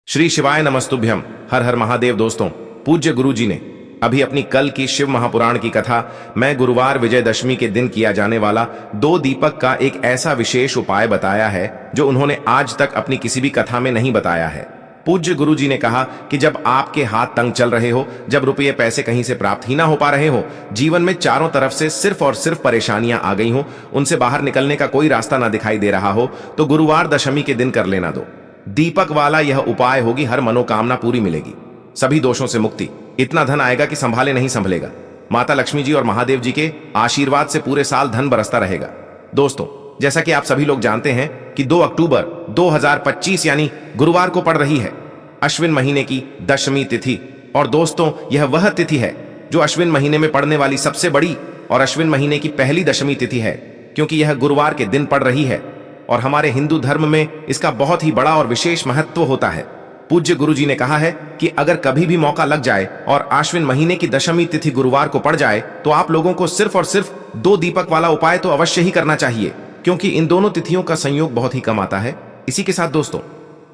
श्री शिवाय नमस्तुभ्यम। हर हर महादेव। दोस्तों, पूज्य गुरु जी ने अभी अपनी कल की शिव महापुराण की कथा में गुरुवार विजयदशमी के दिन किया जाने वाला 2 दीपक का एक ऐसा विशेष उपाय बताया है जो उन्होंने आज तक अपनी किसी भी कथा में नहीं बताया है। पूज्य गुरु जी ने कहा कि जब आपके हाथ तंग चल रहे हो, जब रुपये पैसे कहीं से प्राप्त ही ना हो पा रहे हो, जीवन में चारों तरफ से सिर्फ और सिर्फ परेशानियां आ गई हो, उनसे बाहर निकलने का कोई रास्ता ना दिखाई दे रहा हो, तो गुरुवार दशमी के दिन कर लेना 2 दीपक वाला यह उपाय होगी। हर मनोकामना पूरी मिलेगी, सभी दोषों से मुक्ति, इतना धन आएगा कि संभाले नहीं संभलेगा। माता लक्ष्मी जी और महादेव जी के आशीर्वाद से पूरे साल धन बरसता रहेगा। दोस्तों, जैसा कि आप सभी लोग जानते हैं कि 2 अक्टूबर 2025 यानी गुरुवार को पड़ रही है अश्विन महीने की दशमी तिथि। और दोस्तों, यह वह तिथि है जो अश्विन महीने में पड़ने वाली सबसे बड़ी और अश्विन महीने की पहली दशमी तिथि है, क्योंकि यह गुरुवार के दिन पड़ रही है और हमारे हिंदू धर्म में इसका बहुत ही बड़ा और विशेष महत्व होता है। पूज्य गुरु जी ने कहा है कि अगर कभी भी मौका लग जाए और आश्विन महीने की दशमी तिथि गुरुवार को पड़ जाए तो आप लोगों को सिर्फ और सिर्फ 2 दीपक वाला उपाय तो अवश्य ही करना चाहिए, क्योंकि इन दोनों तिथियों का संयोग बहुत ही कम आता है। इसी के साथ दोस्तों,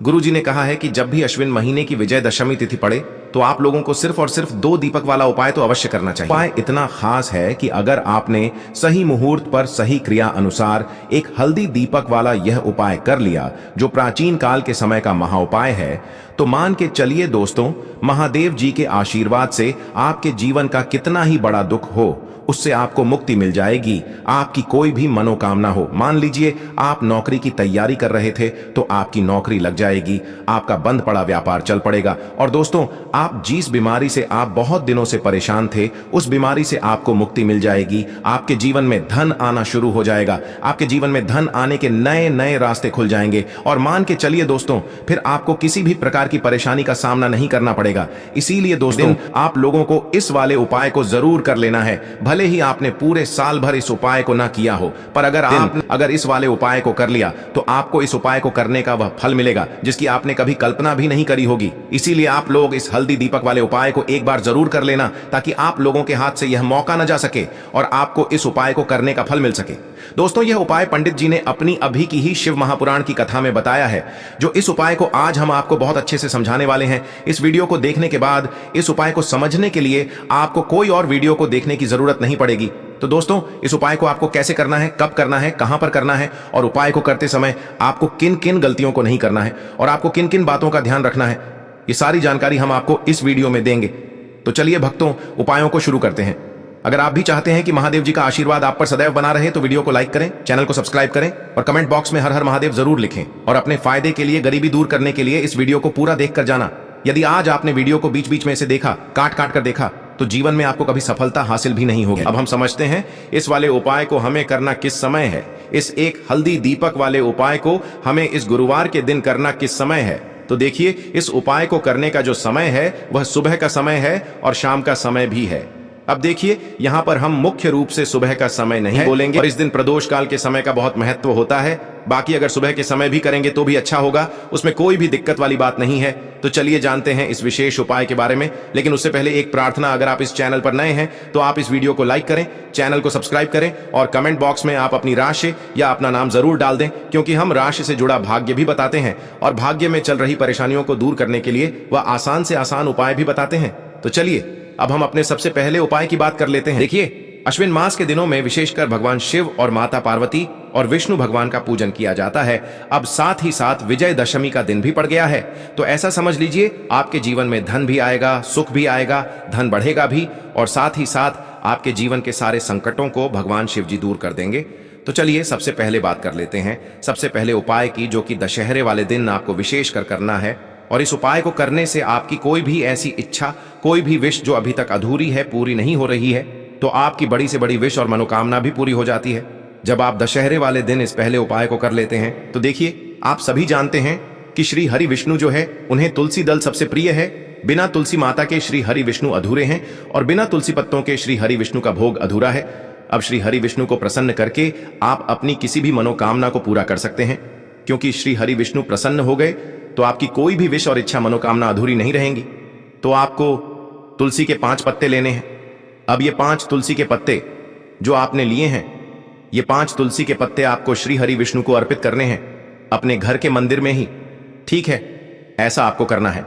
गुरु जी ने कहा है कि जब भी अश्विन महीने की विजयदशमी तिथि पड़े तो आप लोगों को सिर्फ और सिर्फ 2 दीपक वाला उपाय तो अवश्य करना चाहिए। उपाय इतना खास है कि अगर आपने सही मुहूर्त पर सही क्रिया अनुसार एक हल्दी दीपक वाला यह उपाय कर लिया, जो प्राचीन काल के समय का महाउपाय है, तो मान के चलिए दोस्तों, महादेव जी के आशीर्वाद से आपके जीवन का कितना ही बड़ा दुख हो, उससे आपको मुक्ति मिल जाएगी। आपकी कोई भी मनोकामना हो, मान लीजिए आप नौकरी की तैयारी कर रहे थे तो आपकी नौकरी लग जाएगी, आपका बंद पड़ा व्यापार चल पड़ेगा। और दोस्तों, आप जिस बीमारी से आप बहुत दिनों से परेशान थे, उस बीमारी से आपको मुक्ति मिल जाएगी। आपके जीवन में धन आना शुरू हो जाएगा, आपके जीवन में धन आने के नए नए रास्ते खुल जाएंगे। और मान के चलिए दोस्तों, फिर आपको किसी भी प्रकार की परेशानी का सामना नहीं करना पड़ेगा। इसीलिए दोस्तों, आप लोगों को इस वाले उपाय को जरूर कर लेना है। भले ही आपने पूरे साल भर इस उपाय को ना किया हो, पर अगर इस वाले उपाय को कर लिया तो आपको इस उपाय को करने का वह फल मिलेगा जिसकी आपने कभी कल्पना भी नहीं करी होगी। इसीलिए आप लोग इस हल्दी दीपक वाले उपाय को एक बार जरूर कर लेना, ताकि आप लोगों के हाथ से यह मौका न जा सके और आपको इस उपाय को करने का फल मिल सके। दोस्तों, यह उपाय पंडित जी ने अपनी अभी की ही शिव महापुराण की कथा में बताया है, जो इस उपाय को आज हम आपको बहुत अच्छे से समझाने वाले हैं। इस वीडियो को देखने के बाद इस उपाय को समझने के लिए आपको कोई और वीडियो को देखने की जरूरत नहीं पड़ेगी। तो दोस्तों, इस उपाय को आपको कैसे करना है, कब करना है, कहां पर करना है, और उपाय को करते समय आपको किन किन गलतियों को नहीं करना है और आपको किन किन बातों का ध्यान रखना है, ये सारी जानकारी हम आपको इस वीडियो में देंगे। तो चलिए भक्तों, उपायों को शुरू करते हैं। अगर आप भी चाहते हैं कि महादेव जी का आशीर्वाद आप पर सदैव बना रहे, तो वीडियो को लाइक करें, चैनल को सब्सक्राइब करें और कमेंट बॉक्स में हर हर महादेव जरूर लिखें। और अपने फायदे के लिए, गरीबी दूर करने के लिए इस वीडियो को पूरा देखकर जाना। यदि आज आपने वीडियो को बीच बीच में से देखा, काट काट कर देखा, तो जीवन में आपको कभी सफलता हासिल भी नहीं होगी। अब हम समझते हैं इस वाले उपाय को हमें करना किस समय है। इस एक हल्दी दीपक वाले उपाय को हमें इस गुरुवार के दिन करना किस समय है। तो देखिए, इस उपाय को करने का जो समय है वह सुबह का समय है और शाम का समय भी है। अब देखिए, यहां पर हम मुख्य रूप से सुबह का समय नहीं बोलेंगे और इस दिन प्रदोष काल के समय का बहुत महत्व होता है। बाकी अगर सुबह के समय भी करेंगे तो भी अच्छा होगा, उसमें कोई भी दिक्कत वाली बात नहीं है। तो चलिए जानते हैं इस विशेष उपाय के बारे में। लेकिन उससे पहले एक प्रार्थना, अगर आप इस चैनल पर नए हैं तो आप इस वीडियो को लाइक करें, चैनल को सब्सक्राइब करें और कमेंट बॉक्स में आप अपनी राशि या अपना नाम जरूर डाल दें, क्योंकि हम राशि से जुड़ा भाग्य भी बताते हैं और भाग्य में चल रही परेशानियों को दूर करने के लिए वह आसान से आसान उपाय भी बताते हैं। तो चलिए अब हम अपने सबसे पहले उपाय की बात कर लेते हैं। देखिए, अश्विन मास के दिनों में विशेषकर भगवान शिव और माता पार्वती और विष्णु भगवान का पूजन किया जाता है। अब साथ ही साथ विजयदशमी का दिन भी पड़ गया है, तो ऐसा समझ लीजिए आपके जीवन में धन भी आएगा, सुख भी आएगा, धन बढ़ेगा भी, और साथ ही साथ आपके जीवन के सारे संकटों को भगवान शिव जी दूर कर देंगे। तो चलिए सबसे पहले बात कर लेते हैं सबसे पहले उपाय की, जो कि दशहरे वाले दिन आपको विशेष कर करना है। और इस उपाय को करने से आपकी कोई भी ऐसी इच्छा, कोई भी विश जो अभी तक अधूरी है, पूरी नहीं हो रही है, तो आपकी बड़ी से बड़ी विश और मनोकामना भी पूरी हो जाती है जब आप दशहरे वाले दिन इस पहले उपाय को कर लेते हैं। तो देखिए, आप सभी जानते हैं कि श्री हरि विष्णु जो है, उन्हें तुलसी दल सबसे प्रिय है। बिना तुलसी माता के श्री हरि विष्णु अधूरे हैं और बिना तुलसी पत्तों के श्री हरि विष्णु का भोग अधूरा है। अब श्री हरि विष्णु को प्रसन्न करके आप अपनी किसी भी मनोकामना को पूरा कर सकते हैं, क्योंकि श्री हरि विष्णु प्रसन्न हो गए तो आपकी कोई भी विश और इच्छा, मनोकामना अधूरी नहीं रहेंगी। तो आपको तुलसी के 5 पत्ते लेने हैं। अब ये 5 तुलसी के पत्ते जो आपने लिए हैं, ये 5 तुलसी के पत्ते आपको श्री हरि विष्णु को अर्पित करने हैं अपने घर के मंदिर में ही। ठीक है, ऐसा आपको करना है।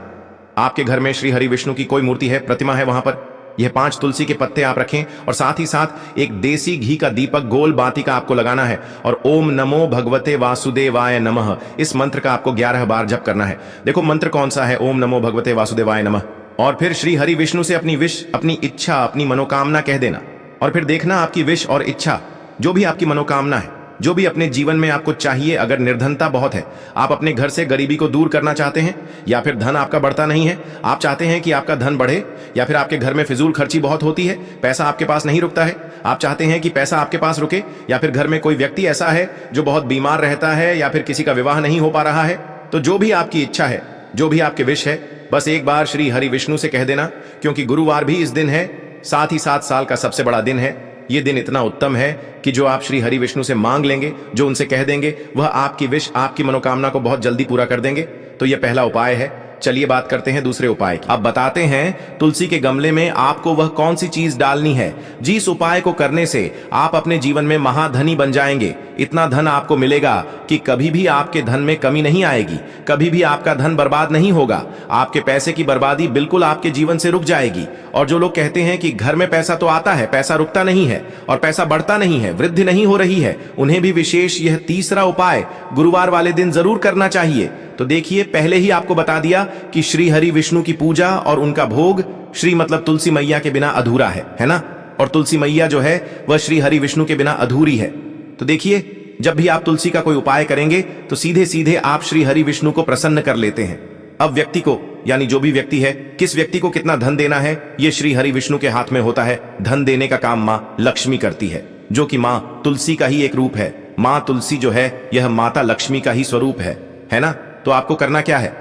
आपके घर में श्री हरि विष्णु की कोई मूर्ति है, प्रतिमा है, वहां पर यह 5 तुलसी के पत्ते आप रखें और साथ ही साथ एक देसी घी का दीपक गोल बाती का आपको लगाना है और ओम नमो भगवते वासुदेवाय नमः इस मंत्र का आपको 11 बार जप करना है। देखो मंत्र कौन सा है, ओम नमो भगवते वासुदेवाय नमः। और फिर श्री हरि विष्णु से अपनी विश, अपनी इच्छा, अपनी मनोकामना कह देना और फिर देखना आपकी विश और इच्छा, जो भी आपकी मनोकामना है, जो भी अपने जीवन में आपको चाहिए। अगर निर्धनता बहुत है, आप अपने घर से गरीबी को दूर करना चाहते हैं, या फिर धन आपका बढ़ता नहीं है, आप चाहते हैं कि आपका धन बढ़े, या फिर आपके घर में फिजूल खर्ची बहुत होती है, पैसा आपके पास नहीं रुकता है, आप चाहते हैं कि पैसा आपके पास रुके, या फिर घर में कोई व्यक्ति ऐसा है जो बहुत बीमार रहता है, या फिर किसी का विवाह नहीं हो पा रहा है, तो जो भी आपकी इच्छा है, जो भी आपके विश है, बस एक बार श्री हरि विष्णु से कह देना। क्योंकि गुरुवार भी इस दिन है, साथ ही साथ साल का सबसे बड़ा दिन है। ये दिन इतना उत्तम है कि जो आप श्री हरि विष्णु से मांग लेंगे, जो उनसे कह देंगे, वह आपकी विश, आपकी मनोकामना को बहुत जल्दी पूरा कर देंगे। तो यह पहला उपाय है। चलिए बात करते हैं दूसरे उपाय की। अब बताते हैं तुलसी के गमले में आपको वह कौन सी चीज डालनी है जिस उपाय को करने से आप अपने जीवन में महाधनी बन जाएंगे। इतना धन आपको मिलेगा कि कभी भी आपके धन में कमी नहीं आएगी, कभी भी आपका धन बर्बाद नहीं होगा। आपके पैसे की बर्बादी बिल्कुल आपके जीवन से रुक जाएगी। और जो लोग कहते हैं कि घर में पैसा तो आता है, पैसा रुकता नहीं है और पैसा बढ़ता नहीं है, वृद्धि नहीं हो रही है, उन्हें भी विशेष यह तीसरा उपाय गुरुवार वाले दिन जरूर करना चाहिए। तो देखिए, पहले ही आपको बता दिया कि श्री हरि विष्णु की पूजा और उनका भोग, श्री मतलब तुलसी मैया के बिना अधूरा है ना। और तुलसी मैया जो है वह श्री हरि विष्णु के बिना अधूरी है। तो देखिए, जब भी आप तुलसी का कोई उपाय करेंगे तो सीधे सीधे आप श्री हरि विष्णु को प्रसन्न कर लेते हैं। अब व्यक्ति को, यानी जो भी व्यक्ति है, किस व्यक्ति को कितना धन देना है, यह श्री हरि विष्णु के हाथ में होता है। धन देने का काम मां लक्ष्मी करती है, जो कि मां तुलसी का ही एक रूप है। मां तुलसी जो है यह माता लक्ष्मी का ही स्वरूप है ना। तो आपको करना क्या है,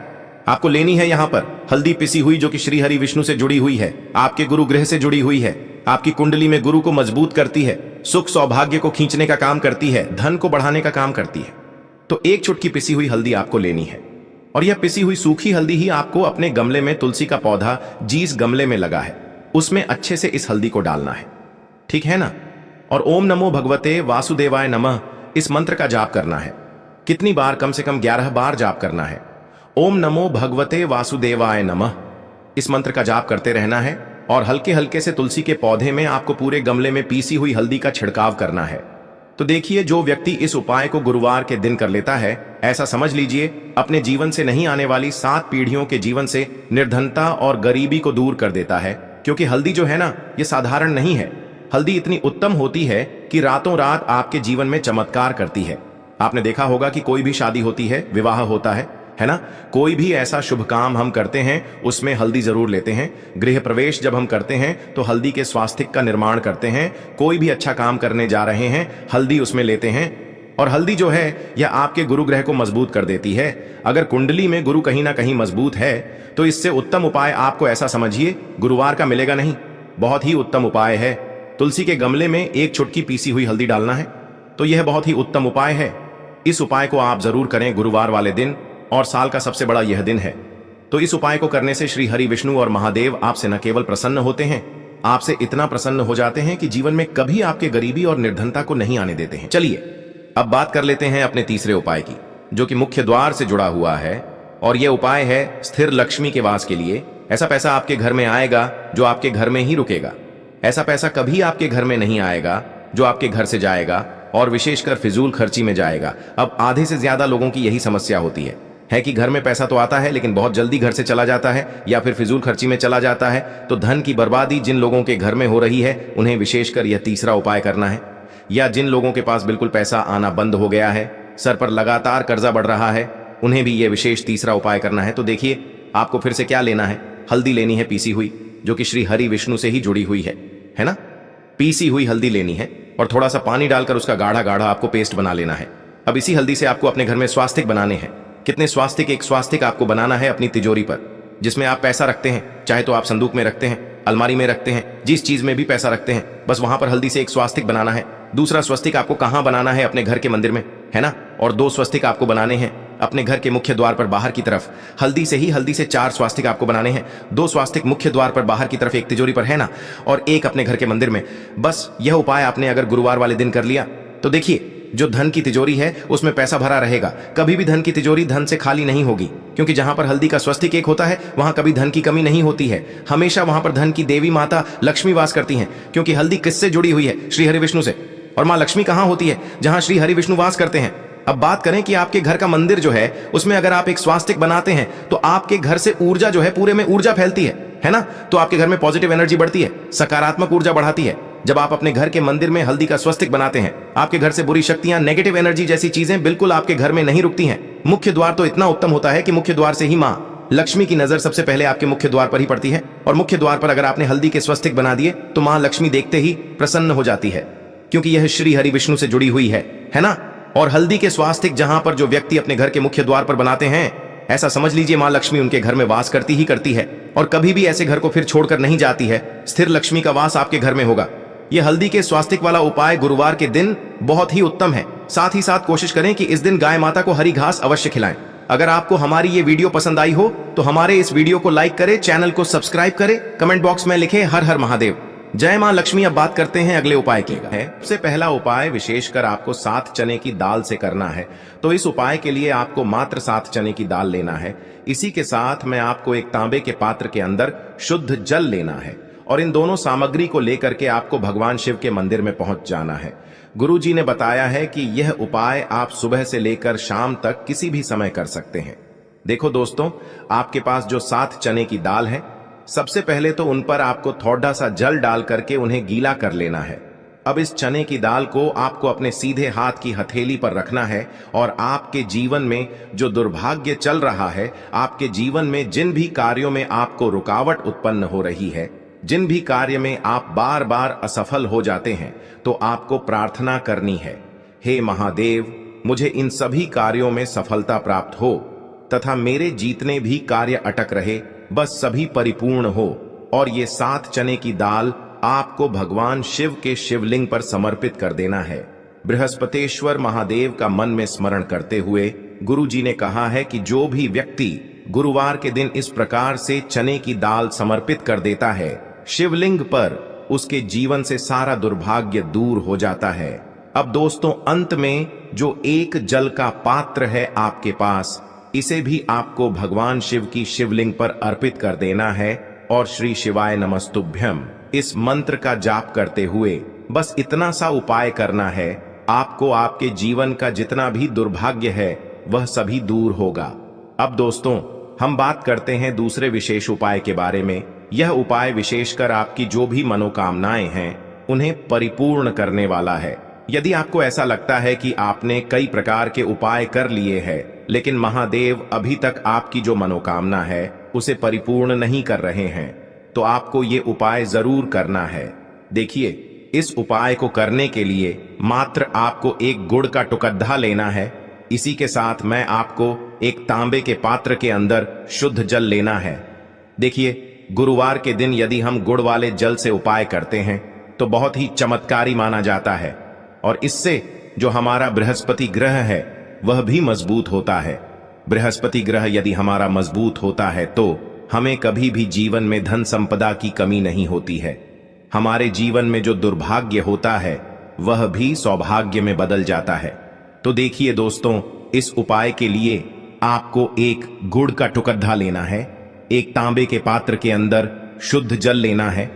आपको लेनी है यहां पर हल्दी पिसी हुई, जो कि श्री हरि विष्णु से जुड़ी हुई है, आपके गुरु ग्रह से जुड़ी हुई है, आपकी कुंडली में गुरु को मजबूत करती है, सुख सौभाग्य को खींचने का काम करती है, धन को बढ़ाने का काम करती है। तो एक चुटकी पिसी हुई हल्दी आपको लेनी है और यह पिसी हुई सूखी हल्दी ही आपको अपने गमले में, तुलसी का पौधा जिस गमले में लगा है उसमें अच्छे से इस हल्दी को डालना है, ठीक है ना। और ओम नमो भगवते वासुदेवाय नमः इस मंत्र का जाप करना है। कितनी बार, कम से कम 11 बार जाप करना है। ओम नमो भगवते वासुदेवाय नमः इस मंत्र का जाप करते रहना है और हल्के हल्के से तुलसी के पौधे में आपको पूरे गमले में पीसी हुई हल्दी का छिड़काव करना है। तो देखिए, जो व्यक्ति इस उपाय को गुरुवार के दिन कर लेता है, ऐसा समझ लीजिए अपने जीवन से नहीं आने वाली 7 पीढ़ियों के जीवन से निर्धनता और गरीबी को दूर कर देता है। क्योंकि हल्दी जो है ना, ये साधारण नहीं है। हल्दी इतनी उत्तम होती है कि रातों रात आपके जीवन में चमत्कार करती है। आपने देखा होगा कि कोई भी शादी होती है, विवाह होता है ना, कोई भी ऐसा शुभ काम हम करते हैं उसमें हल्दी जरूर लेते हैं। गृह प्रवेश जब हम करते हैं तो हल्दी के स्वास्तिक का निर्माण करते हैं। कोई भी अच्छा काम करने जा रहे हैं, हल्दी उसमें लेते हैं। और हल्दी जो है यह आपके गुरु ग्रह को मजबूत कर देती है। अगर कुंडली में गुरु कहीं ना कहीं मजबूत है तो इससे उत्तम उपाय आपको, ऐसा समझिए, गुरुवार का मिलेगा नहीं। बहुत ही उत्तम उपाय है। तुलसी के गमले में एक चुटकी पीसी हुई हल्दी डालना है, तो यह बहुत ही उत्तम उपाय है। इस उपाय को आप जरूर करें गुरुवार वाले दिन, और साल का सबसे बड़ा यह दिन है। तो इस उपाय को करने से श्री हरि विष्णु और महादेव आपसे न केवल प्रसन्न होते हैं, आपसे इतना प्रसन्न हो जाते हैं कि जीवन में कभी आपके गरीबी और निर्धनता को नहीं आने देते हैं। चलिए अब बात कर लेते हैं अपने तीसरे उपाय की, जो कि मुख्य द्वार से जुड़ा हुआ है। और यह उपाय है स्थिर लक्ष्मी के वास के लिए। ऐसा पैसा आपके घर में आएगा जो आपके घर में ही रुकेगा। ऐसा पैसा कभी आपके घर में नहीं आएगा जो आपके घर से जाएगा, और विशेषकर फिजूल खर्ची में जाएगा। अब आधे से ज्यादा लोगों की यही समस्या होती है कि घर में पैसा तो आता है लेकिन बहुत जल्दी घर से चला जाता है या फिर फिजूल खर्ची में चला जाता है। तो धन की बर्बादी जिन लोगों के घर में हो रही है, उन्हें विशेषकर यह तीसरा उपाय करना है। या जिन लोगों के पास बिल्कुल पैसा आना बंद हो गया है, सर पर लगातार कर्जा बढ़ रहा है, उन्हें भी यह विशेष तीसरा उपाय करना है। तो देखिए, आपको फिर से क्या लेना है, हल्दी लेनी है पीसी हुई, जो कि श्री हरि विष्णु से ही जुड़ी हुई है ना। पीसी हुई हल्दी लेनी है और थोड़ा सा पानी डालकर उसका गाढ़ा गाढ़ा आपको पेस्ट बना लेना है। अब इसी हल्दी से आपको अपने घर में स्वास्तिक बनाने हैं। कितने स्वास्तिक? एक स्वास्तिक आपको बनाना है अपनी तिजोरी पर, जिसमें आप पैसा रखते हैं। चाहे तो आप संदूक में रखते हैं, अलमारी में रखते हैं, जिस चीज में भी पैसा रखते हैं, बस वहां पर हल्दी से एक स्वास्तिक बनाना है। दूसरा स्वस्तिक आपको कहां बनाना है? अपने घर के मंदिर में, है ना। और 2 स्वस्तिक आपको बनाने हैं अपने घर के मुख्य द्वार पर बाहर की तरफ। हल्दी से 4 स्वास्तिक आपको बनाने हैं। 2 स्वास्तिक मुख्य द्वार पर बाहर की तरफ एक तिजोरी पर, है ना, और एक अपने घर के मंदिर में। बस यह उपाय आपने अगर गुरुवार वाले दिन कर लिया तो देखिए, जो धन की तिजोरी है उसमें पैसा भरा रहेगा। कभी भी धन की तिजोरी धन से खाली नहीं होगी, क्योंकि जहां पर हल्दी का स्वस्तिक एक होता है वहां कभी धन की कमी नहीं होती है। हमेशा वहां पर धन की देवी माता लक्ष्मी वास करती हैं, क्योंकि हल्दी किससे जुड़ी हुई है? श्री हरि विष्णु से। और मां लक्ष्मी कहां होती है? जहां श्री हरि विष्णु वास करते हैं। अब बात करें कि आपके घर का मंदिर जो है उसमें अगर आप एक स्वास्तिक बनाते हैं तो आपके घर से ऊर्जा जो है पूरे में ऊर्जा फैलती है ना? तो आपके घर में पॉजिटिव एनर्जी बढ़ती है, सकारात्मक ऊर्जा बढ़ाती है। जब आप अपने घर के मंदिर में हल्दी का स्वस्तिक बनाते हैं, आपके घर से बुरी शक्तियां, नेगेटिव एनर्जी जैसी चीजें बिल्कुल आपके घर में नहीं रुकती हैं। मुख्य द्वार तो इतना उत्तम होता है कि मुख्य द्वार से ही मां लक्ष्मी की नजर सबसे पहले आपके मुख्य द्वार पर ही पड़ती है। और मुख्य द्वार पर अगर आपने हल्दी के स्वस्तिक बना दिए तो मां लक्ष्मी देखते ही प्रसन्न हो जाती है, क्योंकि यह श्री हरि विष्णु से जुड़ी हुई है ना? और हल्दी के स्वास्तिक जहां पर जो व्यक्ति अपने घर के मुख्य द्वार पर बनाते हैं, ऐसा समझ लीजिए मां लक्ष्मी उनके घर में वास करती ही करती है और कभी भी ऐसे घर को फिर छोड़कर नहीं जाती है। स्थिर लक्ष्मी का वास आपके घर में होगा। यह हल्दी के स्वास्तिक वाला उपाय गुरुवार के दिन बहुत ही उत्तम है। साथ ही साथ कोशिश करें कि इस दिन गाय माता को हरी घास अवश्य खिलाएं। अगर आपको हमारी ये वीडियो पसंद आई हो तो हमारे इस वीडियो को लाइक करें, चैनल को सब्सक्राइब करें, कमेंट बॉक्स में लिखें हर हर महादेव, जय मां लक्ष्मी। अब बात करते हैं अगले उपाय की। सबसे पहला उपाय विशेषकर आपको 7 चने की दाल से करना है। तो इस उपाय के लिए आपको मात्र 7 चने की दाल लेना है। इसी के साथ में आपको एक तांबे के पात्र के अंदर शुद्ध जल लेना है और इन दोनों सामग्री को लेकर के आपको भगवान शिव के मंदिर में पहुंच जाना है। गुरु जी ने बताया है कि यह उपाय आप सुबह से लेकर शाम तक किसी भी समय कर सकते हैं। देखो दोस्तों, आपके पास जो 7 चने की दाल है, सबसे पहले तो उन पर आपको थोड़ा सा जल डाल करके उन्हें गीला कर लेना है। अब इस चने की दाल को आपको अपने सीधे हाथ की हथेली पर रखना है और आपके जीवन में जो दुर्भाग्य चल रहा है, आपके जीवन में जिन भी कार्यों में आपको रुकावट उत्पन्न हो रही है, जिन भी कार्य में आप बार बार असफल हो जाते हैं, तो आपको प्रार्थना करनी है, हे महादेव, मुझे इन सभी कार्यों में सफलता प्राप्त हो तथा मेरे जीतने भी कार्य अटक रहे, बस सभी परिपूर्ण हो। और ये 7 चने की दाल आपको भगवान शिव के शिवलिंग पर समर्पित कर देना है। बृहस्पतेश्वर महादेव का मन में स्मरण करते हुए गुरु जी ने कहा है कि जो भी व्यक्ति गुरुवार के दिन इस प्रकार से चने की दाल समर्पित कर देता है शिवलिंग पर, उसके जीवन से सारा दुर्भाग्य दूर हो जाता है। अब दोस्तों, अंत में जो एक जल का पात्र है आपके पास, इसे भी आपको भगवान शिव की शिवलिंग पर अर्पित कर देना है और श्री शिवाय नमस्तुभ्यम इस मंत्र का जाप करते हुए बस इतना सा उपाय करना है। आपको आपके जीवन का जितना भी दुर्भाग्य है वह सभी दूर होगा। अब दोस्तों, हम बात करते हैं दूसरे विशेष उपाय के बारे में। यह उपाय विशेषकर आपकी जो भी मनोकामनाएं हैं उन्हें परिपूर्ण करने वाला है। यदि आपको ऐसा लगता है कि आपने कई प्रकार के उपाय कर लिए हैं लेकिन महादेव अभी तक आपकी जो मनोकामना है उसे परिपूर्ण नहीं कर रहे हैं, तो आपको ये उपाय जरूर करना है। देखिए, इस उपाय को करने के लिए मात्र आपको एक गुड़ का टुकड़ा लेना है। इसी के साथ मैं आपको एक तांबे के पात्र के अंदर शुद्ध जल लेना है। देखिए, गुरुवार के दिन यदि हम गुड़ वाले जल से उपाय करते हैं तो बहुत ही चमत्कारी माना जाता है और इससे जो हमारा बृहस्पति ग्रह है वह भी मजबूत होता है। बृहस्पति ग्रह यदि हमारा मजबूत होता है तो हमें कभी भी जीवन में धन संपदा की कमी नहीं होती है। हमारे जीवन में जो दुर्भाग्य होता है वह भी सौभाग्य में बदल जाता है। तो देखिए दोस्तों, इस उपाय के लिए आपको एक गुड़ का टुकड़ा लेना है, एक तांबे के पात्र के अंदर शुद्ध जल लेना है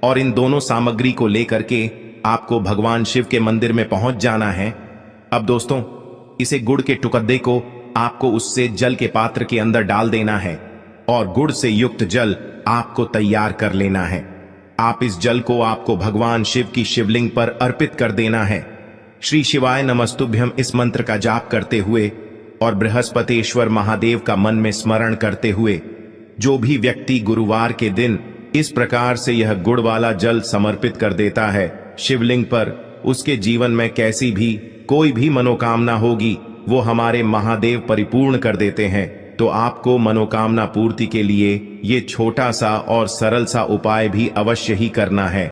और इन दोनों सामग्री को लेकर के आपको भगवान शिव के मंदिर में पहुंच जाना है। अब दोस्तों, इसे गुड़ के टुकड़े को आपको उससे जल के पात्र के अंदर डाल देना है और गुड़ से युक्त जल आपको तैयार कर लेना है। आप इस जल को आपको भगवान शिव की शिवलिंग पर अर्पित कर देना है। श्री शिवाय नमस्तुभ्यम इस मंत्र का जाप करते हुए और बृहस्पतेश्वर महादेव का मन में स्मरण करते हुए जो भी व्यक्ति गुरुवार के दिन इस प्रकार से यह गुड़ वाला जल समर्पित कर देता है शिवलिंग पर, उसके जीवन में कैसी भी कोई भी मनोकामना होगी वो हमारे महादेव परिपूर्ण कर देते हैं। तो आपको मनोकामना पूर्ति के लिए ये छोटा सा और सरल सा उपाय भी अवश्य ही करना है।